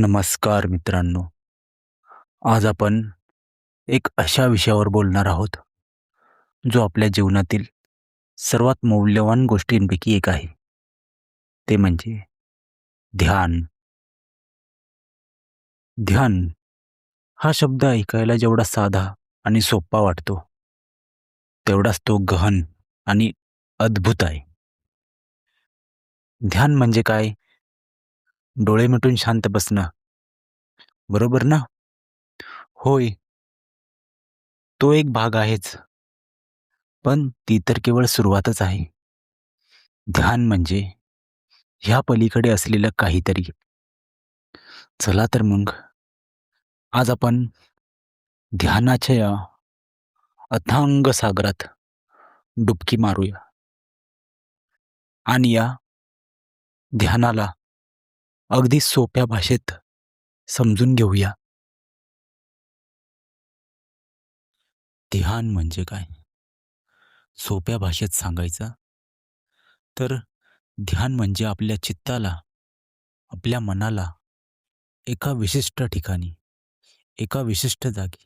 नमस्कार मित्रांनो. आज आपण एक अशा विषयावर बोलणार आहोत, जो आपल्या जीवनातील सर्वात मौल्यवान गोष्टींपैकी एक आहे. ते म्हणजे ध्यान. ध्यान हा शब्द ऐकायला जेवढा साधा आणि सोपा वाटतो, तेवढाच तो गहन आणि अद्भुत आहे. ध्यान म्हणजे काय? डोळे मिटून शांत बसणं, बरोबर ना? होय, तो एक भाग आहेच, पण ती तर केवळ सुरुवातच आहे. ध्यान म्हणजे ह्या पलीकडे असलेलं काहीतरी. चला तर मग आज आपण ध्यानाच्या या अथांग सागरात डुबकी मारूया आणि या ध्यानाला अगदी सोप्या भाषेत समजून घेऊया. ध्यान म्हणजे काय? सोप्या भाषेत सांगायचं तर ध्यान म्हणजे आपल्या चित्ताला, आपल्या मनाला एका विशिष्ट ठिकाणी, एका विशिष्ट जागी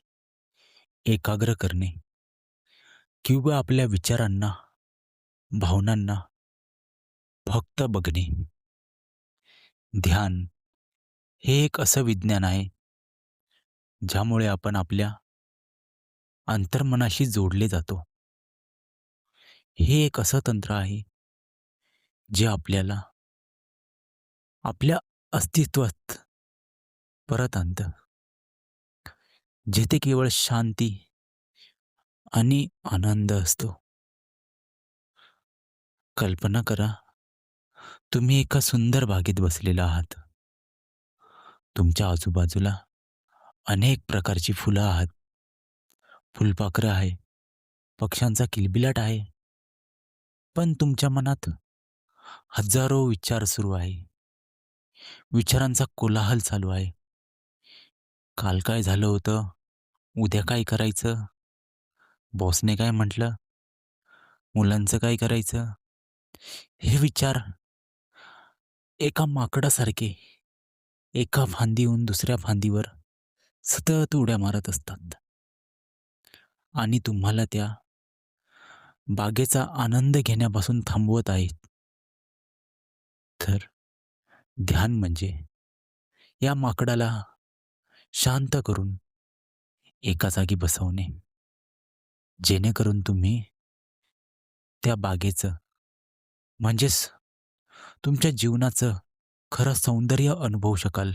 एकाग्र करणे किंवा आपल्या विचारांना, भावनांना फक्त बघणे. ध्यान हे एक असं विज्ञान आहे, ज्यामुळे आपण आपल्या अंतर्मनाशी जोडले जातो. हे एक असं तंत्र आहे, जे आपल्याला आपल्या अस्तित्वात परत आणतं. जेथे केवळ शांती आणि आनंद असतो. कल्पना करा, तुम्ही एका सुंदर बागेत बसलेला आहात. तुमच्या आजूबाजूला अनेक प्रकारची फुलं आहात. फुलपाखरं आहे, पक्ष्यांचा किलबिलाट आहे. पण तुमच्या मनात हजारो विचार सुरू आहे. विचारांचा कोलाहल चालू आहे. काल काय झालं होतं? उद्या काय करायचं? बॉसने काय म्हटलं? मुलांचं काय करायचं? हे विचार एका माकडासारखे एका फांदीहून दुसऱ्या फांदीवर सतत उड्या मारत असतात आणि तुम्हाला त्या बागेचा आनंद घेण्यापासून थांबवत आहेत. तर ध्यान म्हणजे या माकडाला शांत करून एका जागी बसवणे, जेणेकरून तुम्ही त्या बागेचं म्हणजेच तुमच्या जीवनाचं खरं सौंदर्य अनुभवू शकाल.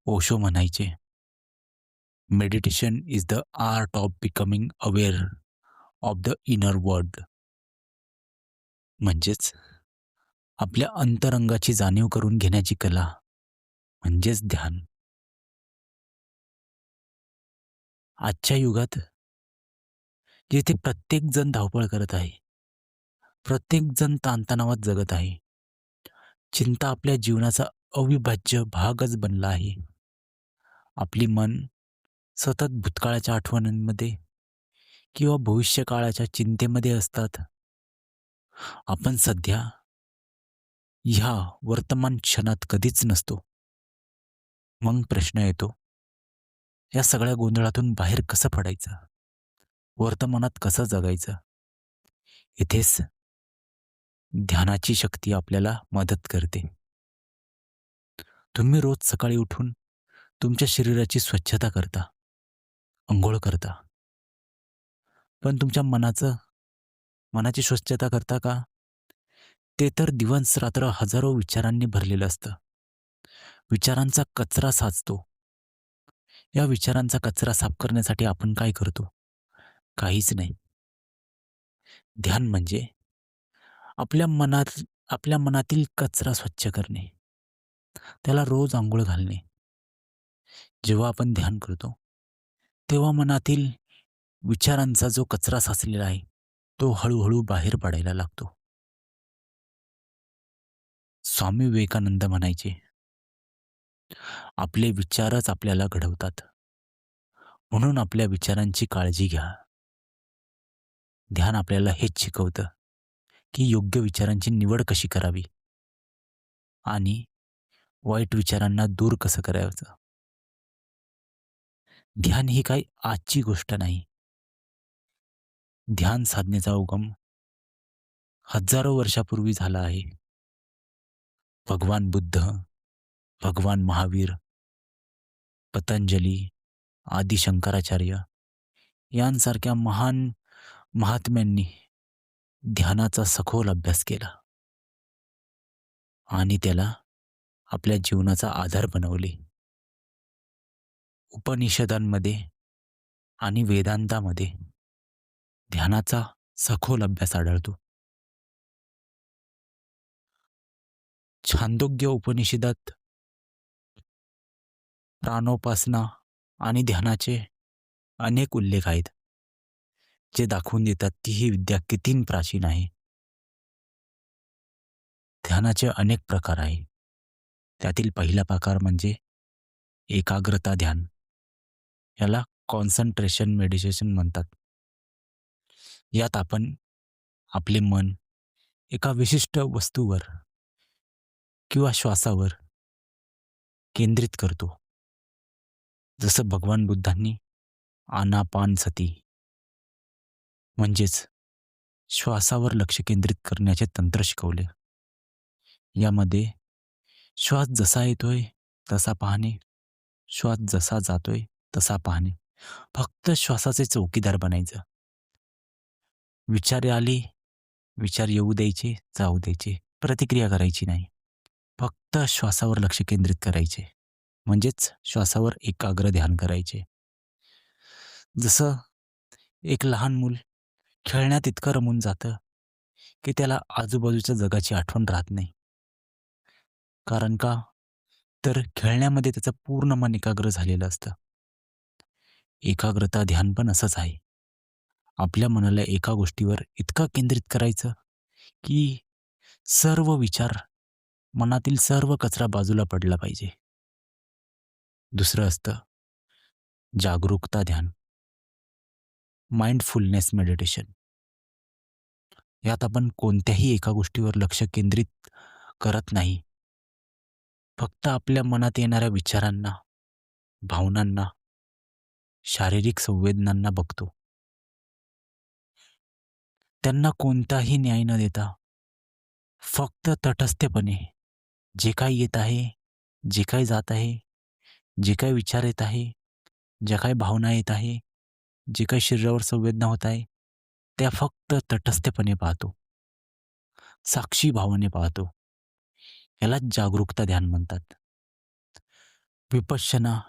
ओशो म्हणायचे, meditation is the art of becoming aware of the inner world. म्हणजेच आपल्या अंतरंगाची जाणीव करून घेण्याची कला म्हणजेच ध्यान. आजच्या युगात जिथे प्रत्येक जण धावपळ करत आहे, प्रत्येक जण ताणतणावात जगत आहे, चिंता आपल्या जीवनाचा अविभाज्य भागच बनला आहे. आपली मन सतत भूतकाळाच्या आठवणींमध्ये किंवा भविष्यकाळाच्या चिंतेमध्ये असतात. आपण सध्या ह्या वर्तमान क्षणात कधीच नसतो. मग प्रश्न येतो, या सगळ्या गोंधळातून बाहेर कसं पडायचं? वर्तमानात कसं जगायचं? इथेच ध्यानाची शक्ती आपल्याला मदत करते. तुम्ही रोज सकाळी उठून तुमच्या शरीराची स्वच्छता करता, अंघोळ करता. पण तुमच्या मनाची स्वच्छता करता का? ते तर दिवस रात्र हजारो विचारांनी भरलेलं असतं. विचारांचा कचरा साचतो. या विचारांचा कचरा साफ करण्यासाठी आपण काय करतो? काहीच नाही. ध्यान म्हणजे आपल्या मनातील कचरा स्वच्छ करणे. त्याला रोज अंघोळ घालणे. जेव्हा आपण ध्यान करतो, तेव्हा मनातील विचारांचा जो कचरा साचलेला आहे, तो हळूहळू बाहेर पडायला लागतो. स्वामी विवेकानंद म्हणायचे, आपले विचारच आपल्याला घडवतात. म्हणून आपल्या विचारांची काळजी घ्या. ध्यान आपल्याला हेच शिकवतं, की योग्य विचारांची निवड कशी करावी आणि वाईट विचारांना दूर कसं करायचं. ध्यान ही काही आजची गोष्ट नाही. ध्यान साधनेचा उगम हजारो वर्षापूर्वी झाला आहे. भगवान बुद्ध, भगवान महावीर, पतंजली, आदी शंकराचार्य यांसारख्या महान महात्म्यांनी ध्यानाचा सखोल अभ्यास केला आणि त्याला आपल्या जीवनाचा आधार बनवले. उपनिषदांमध्ये आणि वेदांतामध्ये ध्यानाचा सखोल अभ्यास आढळतो. छांदोग्य उपनिषदात प्राणोपासना आणि ध्यानाचे अनेक उल्लेख आहेत, जे दाखवून देतात की ही विद्या किती प्राचीन आहे. ध्यानाचे अनेक प्रकार आहे. त्यातील पहिला प्रकार म्हणजे एकाग्रता ध्यान. याला कॉन्सन्ट्रेशन मेडिटेशन म्हणतात. यात आपण आपले मन एका विशिष्ट वस्तूवर किंवा श्वासावर केंद्रित करतो. जसं भगवान बुद्धांनी आनापानसती म्हणजेच श्वासावर लक्ष केंद्रित करण्याचे तंत्र शिकवले. यामध्ये श्वास जसा येतोय तसा पाहणे, श्वास जसा जातोय तसा पाहणे. फक्त श्वासाचे चौकीदार बनायचं. विचार आले, विचार येऊ द्यायचे, जाऊ द्यायचे, प्रतिक्रिया करायची नाही. फक्त श्वासावर लक्ष केंद्रित करायचे, म्हणजेच श्वासावर एकाग्र ध्यान करायचे. जसं एक लहान मूल खेळण्यात इतकं रमून जातं की त्याला आजूबाजूच्या जगाची आठवण राहत नाही. कारण का? तर खेळण्यामध्ये त्याचं पूर्ण मन एकाग्र झालेलं असतं. एकाग्रता ध्यान पण असंच आहे. आपल्या मनाला एका गोष्टीवर इतकं केंद्रित करायचं की सर्व विचार, मनातील सर्व कचरा बाजूला पडला पाहिजे. दुसरं असतं जागरूकता ध्यान, माइंडफुलनेस मेडिटेशन. यात आपण कोणत्याही एका गोष्टीवर लक्ष केंद्रित करत नाही. फक्त आपल्या मनात येणाऱ्या विचारांना, भावनांना, शारीरिक संवेदनांना बघतो. त्यांना कोणताही न्याय न देता फक्त तटस्थपणे जे काही येत आहे, जे काही जात आहे, जे काही विचार येत आहे, ज्या काही भावना येत आहे, जे काही शरीरावर संवेदना होत आहे, त्या फक्त तटस्थपणे पाहतो. साक्षी भावाने पाहतो. यालाच जागरूकता ध्यान म्हणतात. विपश्यना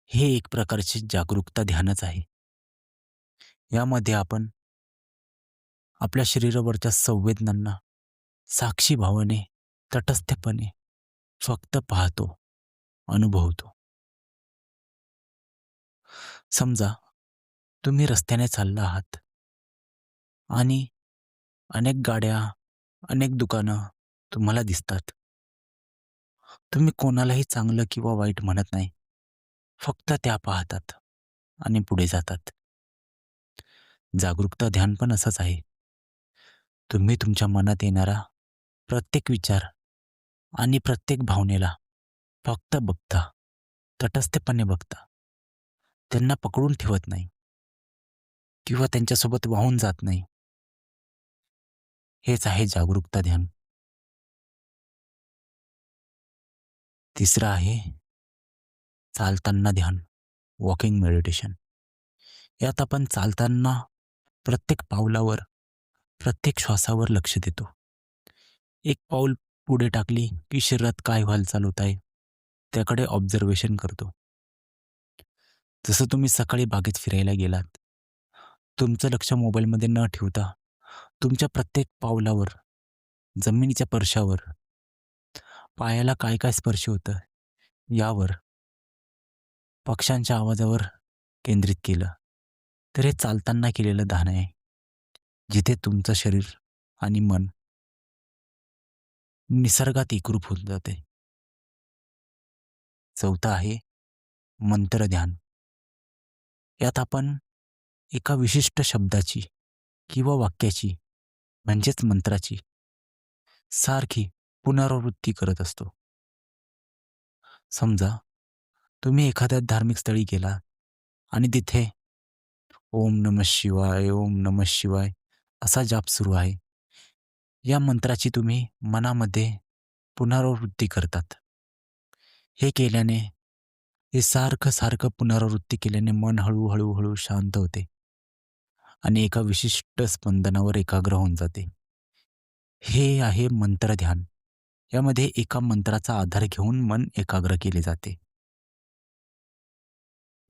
हे एक प्रकारचे जागरूकता ध्यानच आहे. यामध्ये आपण आपल्या शरीरावरच्या संवेदनांना साक्षी भावाने, तटस्थपणे फक्त पाहतो, अनुभवतो. समजा तुम्ही रस्त्याने चालला आहात आणि अनेक गाड्या, अनेक दुकानं तुम्हाला दिसतात. तुम्ही कोणालाही चांगलं किंवा वाईट म्हणत नाही. फक्त त्या पाहतात आणि पुढे जातात. जागरूकता ध्यान पण असंच आहे. तुम्ही तुमच्या मनात येणारा प्रत्येक विचार आणि प्रत्येक भावनेला फक्त बघता, तटस्थपणे बघता. त्यांना पकडून ठेवत नाही किंवा त्यांच्यासोबत वाहून जात नाही. हेच आहे जागरूकता ध्यान. तिसरं आहे चालताना ध्यान, वॉकिंग मेडिटेशन. यात आपण चालताना प्रत्येक पावलावर, प्रत्येक श्वासावर लक्ष देतो. एक पाऊल पुढे टाकली की शरीरात काय हालचाल होत आहे त्याकडे ऑब्झर्वेशन करतो. जसं तुम्ही सकाळी बागेत फिरायला गेलात, तुमचं लक्ष मोबाईलमध्ये न ठेवता तुमच्या प्रत्येक पावलावर, जमिनीच्या स्पर्शावर, पायाला काय काय स्पर्श होतं यावर, पक्ष्यांच्या आवाजावर केंद्रित केलं, तर हे चालताना केलेलं ध्यान आहे. जिथे तुमचं शरीर आणि मन निसर्गात एकरूप होऊन जाते. चौथं आहे मंत्र ध्यान. यात आपण एका विशिष्ट शब्दाची किंवा वाक्याची म्हणजेच मंत्राची सारखी पुनरावृत्ती करत असतो. समजा तुम्ही एखाद्या धार्मिक स्थळी गेला आणि तिथे ओम नमः शिवाय, ओम नमः शिवाय असा जाप सुरू आहे. या मंत्राची तुम्ही मनामध्ये पुनरावृत्ती करतात. हे केल्याने, हे सारखं-सारखं पुनरावृत्ती केल्याने मन हळू-हळू शांत होते आणि एका विशिष्ट स्पंदनावर एकाग्र होऊन जाते. हे आहे मंत्र ध्यान. यामध्ये एका मंत्राचा आधार घेऊन मन एकाग्र केले जाते.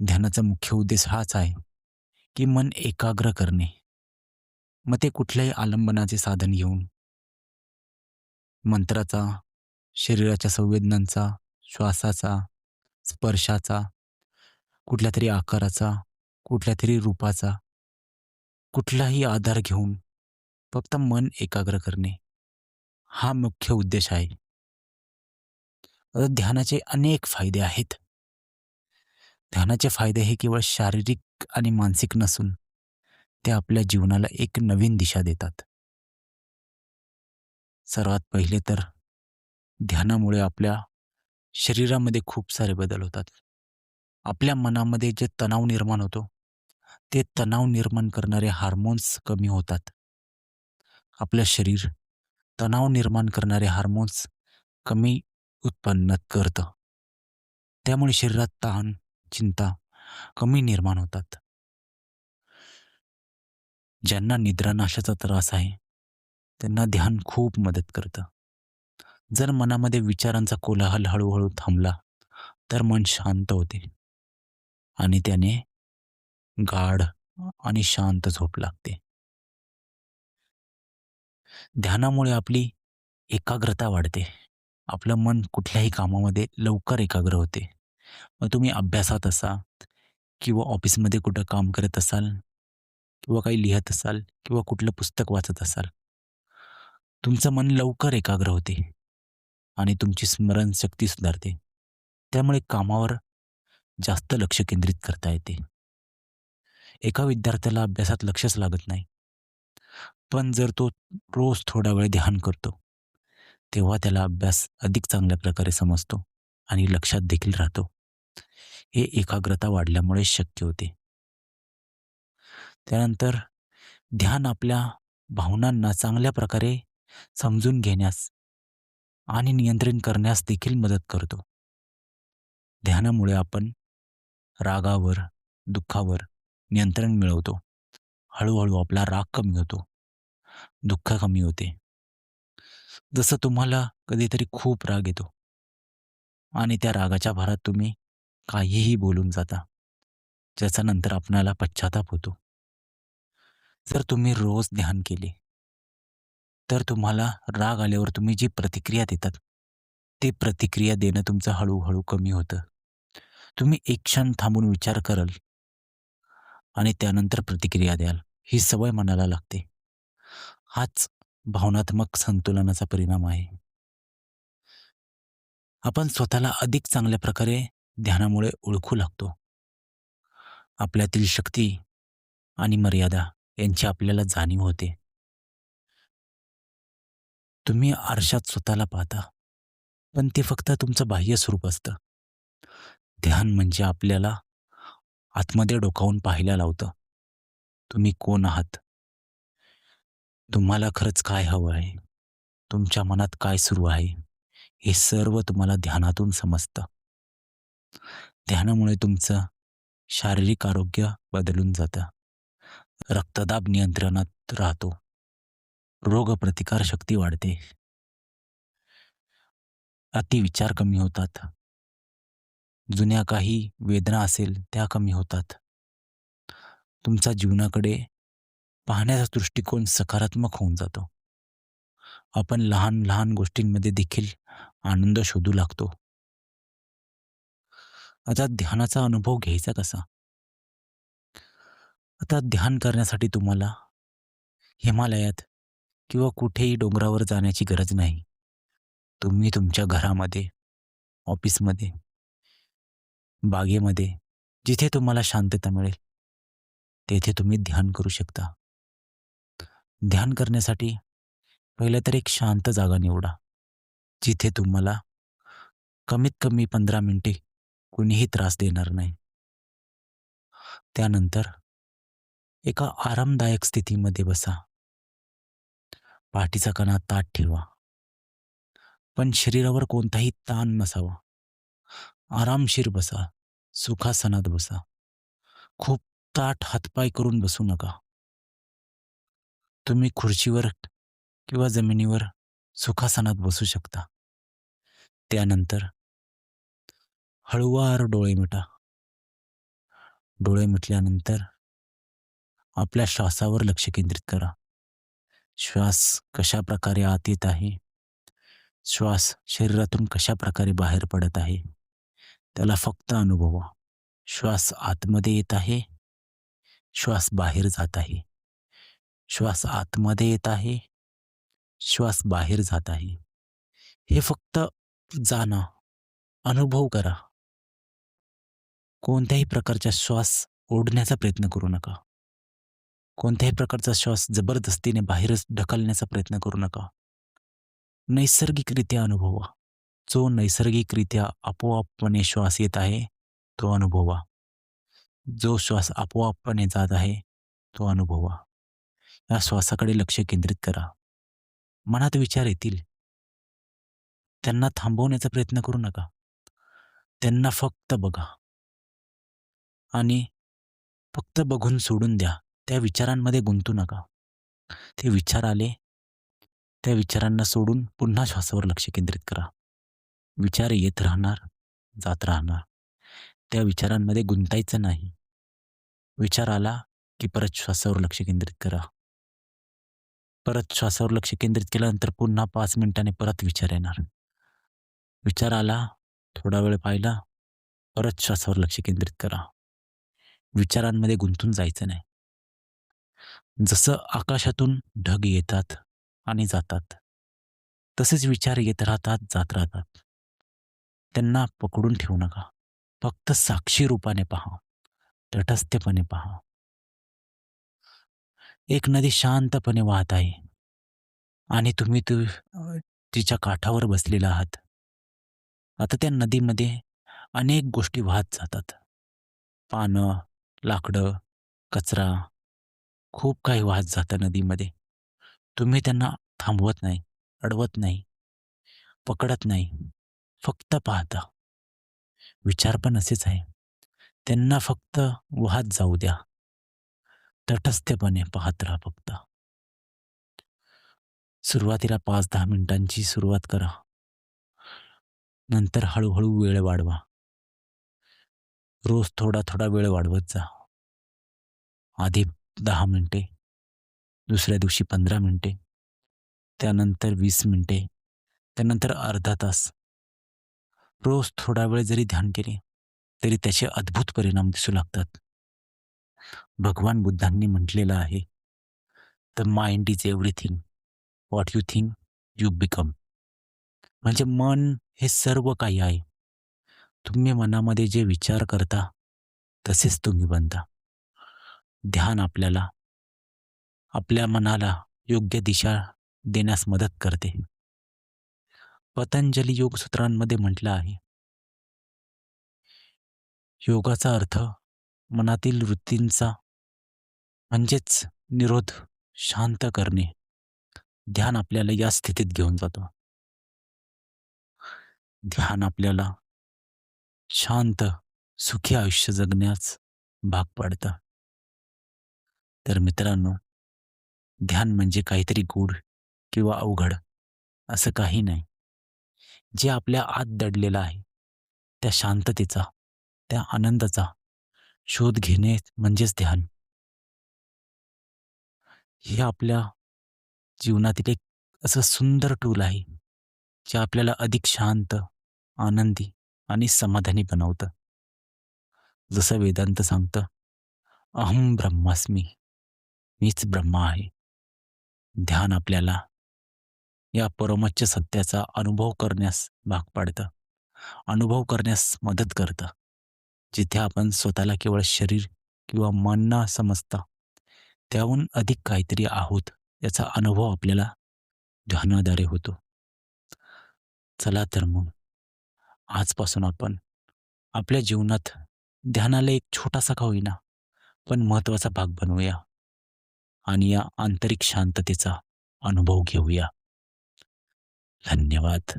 ध्यानाचा मुख्य उद्देश हाच आहे, की मन एकाग्र करणे. मग ते कुठल्याही आलंबनाचे साधन घेऊन मंत्राचा, शरीराच्या संवेदनांचा, श्वासाचा, स्पर्शाचा, कुठल्यातरी आकाराचा, कुठल्यातरी रूपाचा, कुठलाही आधार घेऊन फक्त मन एकाग्र करणे, हा मुख्य उद्देश आहे. ध्यानाचे अनेक फायदे आहेत. ध्यानाचे फायदे हे केवळ शारीरिक आणि मानसिक नसून ते आपल्या जीवनाला एक नवीन दिशा देतात. सर्वात पहिले तर ध्यानामुळे आपल्या शरीरामध्ये खूप सारे बदल होतात. आपल्या मनामध्ये जे तणाव निर्माण होतो, ते तणाव निर्माण करणारे हार्मोन्स कमी होतात. आपलं शरीर तणाव निर्माण करणारे हार्मोन्स कमी उत्पन्न करतं. त्यामुळे शरीरात ताण, चिंता कमी निर्माण होतात. ज्यांना निद्रानाशाचा त्रास आहे, त्यांना ध्यान खूप मदत करतं. जर मनामध्ये विचारांचा कोलाहल हळूहळू थांबला, तर मन शांत होते आणि त्याने गाढ आणि शांत झोप लागते. ध्यानामुळे आपली एकाग्रता वाढते. आपलं मन कुठल्याही कामामध्ये लवकर एकाग्र होते. मग तुम्ही अभ्यासात असा किंवा ऑफिसमध्ये कुठं काम करत असाल किंवा काही लिहत असाल किंवा कुठलं पुस्तक वाचत असाल, तुमचं मन लवकर एकाग्र होते आणि तुमची स्मरणशक्ती सुधारते. त्यामुळे कामावर जास्त लक्ष केंद्रित करता येते. एका विद्यार्थ्याला अभ्यासात लक्षच लागत नाही. पण जर तो रोज थोडा वेळ ध्यान करतो, तेव्हा त्याला अभ्यास अधिक चांगल्या प्रकारे समजतो आणि लक्षात देखील राहतो. हे एकाग्रता वाढल्यामुळे शक्य होते. त्यानंतर ध्यान आपल्या भावनांना चांगल्या प्रकारे समजून घेण्यास आणि नियंत्रण करण्यास देखील मदत करतो. ध्यानामुळे आपण रागावर, दुःखावर नियंत्रण मिळवतो. हळूहळू आपला राग कमी होतो, दुःख कमी होते. जसं तुम्हाला कधीतरी खूप राग येतो आणि त्या रागाच्या भरात तुम्ही काहीही बोलून जाता, ज्याचा नंतर आपणाला पश्चाताप होतो. जर तुम्ही रोज ध्यान केले, तर तुम्हाला राग आल्यावर तुम्ही जी प्रतिक्रिया देतात, ते प्रतिक्रिया देणं तुमचं हळूहळू कमी होतं. तुम्ही एक क्षण थांबून विचार कराल आणि त्यानंतर प्रतिक्रिया द्याल. ही सवय मनाला लागते. हाच भावनात्मक संतुलनाचा परिणाम आहे. आपण स्वतःला अधिक चांगल्या प्रकारे ध्यानामुळे ओळखू लागतो. आपल्यातील शक्ती आणि मर्यादा यांची आपल्याला जाणीव होते. तुम्ही आरशात स्वतःला पाहता, पण ते फक्त तुमचं बाह्य स्वरूप असतं. ध्यान म्हणजे आपल्याला आतमध्ये डोकावून पाहायला लावतं. तुम्ही कोण आहात? तुम्हाला खरंच काय हवं आहे? तुमच्या मनात काय सुरू आहे? हे सर्व तुम्हाला ध्यानातून समजतं. ध्यानामुळे तुमचं शारीरिक आरोग्य बदलून जातं. रक्तदाब नियंत्रणात राहतो. रोगप्रतिकारशक्ती वाढते. अतिविचार कमी होतात. जुन्या काही वेदना असेल त्या कमी होतात. तुमचा जीवनाकडे पाहण्याचा दृष्टिकोन सकारात्मक होऊन जातो. आपण लहान लहान गोष्टींमध्ये देखील आनंद शोधू लागतो. आता ध्यानाचा अनुभव घ्यायचा कसा? आता ध्यान करण्यासाठी तुम्हाला हिमालयात किंवा कुठेही डोंगरावर जाण्याची गरज नाही. तुम्ही तुमच्या घरामध्ये, ऑफिसमध्ये, बागेमध्ये, जिथे तुम्हाला शांतता मिळेल, तेथे तुम्ही ध्यान करू शकता. ध्यान करण्यासाठी पहिलं तर एक शांत जागा निवडा, जिथे तुम्हाला कमीत कमी 15 मिनिटे कुणीही त्रास देणार नाही. त्यानंतर एका आरामदायक स्थितीमध्ये बसा. पाठीचा कणा ताठ ठेवा. पण शरीरावर कोणताही ताण नसावा. आरामशीर बसा. सुखासनात बसा. खूप ताठ हातपाय करून बसू नका. तुम्ही खुर्चीवर किंवा जमिनीवर सुखासनात बसू शकता. त्यानंतर हळुवार डोळे मिटा. डोळे मिटल्यानंतर आपल्या श्वासावर लक्ष केंद्रित करा. श्वास कशा प्रकारे आत येत आहे, श्वास शरीरातून कशा प्रकारे बाहेर पडत आहे, त्याला फक्त अनुभवा. श्वास आतमध्ये येत आहे, श्वास बाहेर जात आहे. श्वास आतमध्ये येत आहे, श्वास बाहेर जात आहे. हे फक्त जाणा, अनुभव करा. कोणत्याही प्रकारचा श्वास ओढण्याचा प्रयत्न करू नका. कोणत्याही प्रकारचा श्वास जबरदस्तीने बाहेरच ढकलण्याचा प्रयत्न करू नका. नैसर्गिकरित्या अनुभवा. जो नैसर्गिकरित्या आपोआपपणे श्वास येत आहे, तो अनुभवा. जो श्वास आपोआपपणे जात आहे, तो अनुभवा. या श्वासाकडे लक्ष केंद्रित करा. मनात विचार येतील, त्यांना थांबवण्याचा प्रयत्न करू नका. त्यांना फक्त बघा आणि फक्त बघून सोडून द्या. त्या विचारांमध्ये गुंतू नका. ते विचार आले, त्या विचारांना सोडून पुन्हा श्वासावर लक्ष केंद्रित करा. विचार येत राहणार, जात राहणार. त्या विचारांमध्ये गुंतायचं नाही. विचार आला की परत श्वासावर लक्ष केंद्रित करा. परत श्वासावर लक्ष केंद्रित केल्यानंतर पुन्हा 5 मिनिटांनी परत विचार येणार. विचार आला, थोडा वेळ पाहिला, परत श्वासावर लक्ष केंद्रित करा. विचारांमध्ये गुंतून जायचं नाही. जसं आकाशातून ढग येतात आणि जातात, तसेच विचार येत राहतात, जात राहतात. त्यांना पकडून ठेवू नका. फक्त साक्षी रूपाने पहा, तटस्थपणे पहा. एक नदी शांतपणे वाहत आहे आणि तुम्ही तिच्या काठावर बसलेला आहात. आता त्या नदीमध्ये अनेक गोष्टी वाहत जातात. पानं, लाकडं, कचरा, खूप काही वाहत जातं नदीमध्ये. तुम्ही त्यांना थांबवत नाही, अडवत नाही, पकडत नाही, फक्त पाहता. विचार पण असेच आहे. त्यांना फक्त वाहत जाऊ द्या. तटस्थपणे पाहत राहा फक्त. सुरुवातीला 5-10 मिनिटांची सुरुवात करा. नंतर हळूहळू वेळ वाढवा. रोज थोडा थोडा वेळ वाढवत जा. आधी 10 मिनिटे, दुसऱ्या दिवशी 15 मिनिटे, त्यानंतर 20 मिनिटे, त्यानंतर अर्धा तास. रोज थोडा वेळ जरी ध्यान केले तरी त्याचे अद्भुत परिणाम दिसू लागतात. भगवान बुद्धांनी म्हटलेलं आहे, the mind is everything. What you think you become. म्हणजे मन हे सर्व काही आहे. तुम्ही मनामध्ये जे विचार करता तसेच तुम्ही बनता. ध्यान आपल्याला आपल्या मनाला योग्य दिशा देण्यास मदत करते. पतंजली योगसूत्रांमध्ये म्हटलं आहे, योगाचा अर्थ मनातील वृत्तींचा म्हणजेच निरोध शांत करणे. ध्यान आपल्याला या स्थितीत घेऊन जातं. ध्यान आपल्याला शांत, सुखी आयुष्य जगण्यास भाग पाडतं. तर मित्रांनो, ध्यान म्हणजे काहीतरी गूढ किंवा अवघड असं काही नाही. जे आपल्या आत दडलेलं आहे, त्या शांततेचा, त्या आनंदाचा शोध घेणे म्हणजेच ध्यान. हे आपल्या जीवनातील एक असं सुंदर टूल आहे, जे आपल्याला अधिक शांत, आनंदी आणि समाधानी बनवतं. जसं वेदांत सांगतं, अहम ब्रह्मास्मी, मीच ब्रह्मा आहे. ध्यान आपल्याला या परमोच्च सत्याचा अनुभव करण्यास भाग पाडतं, अनुभव करण्यास मदत करतं. जिथे आपण स्वतःला केवळ शरीर किंवा मन न समजता त्याहून अधिक काहीतरी आहोत याचा अनुभव आपल्याला ध्यानाद्वारे होतो. चला तर मग आजपासून आपण आपल्या जीवनात ध्यानाला एक छोटासा का होईना, पण महत्त्वाचा भाग बनवूया आणि या आंतरिक शांततेचा अनुभव घेऊया. धन्यवाद.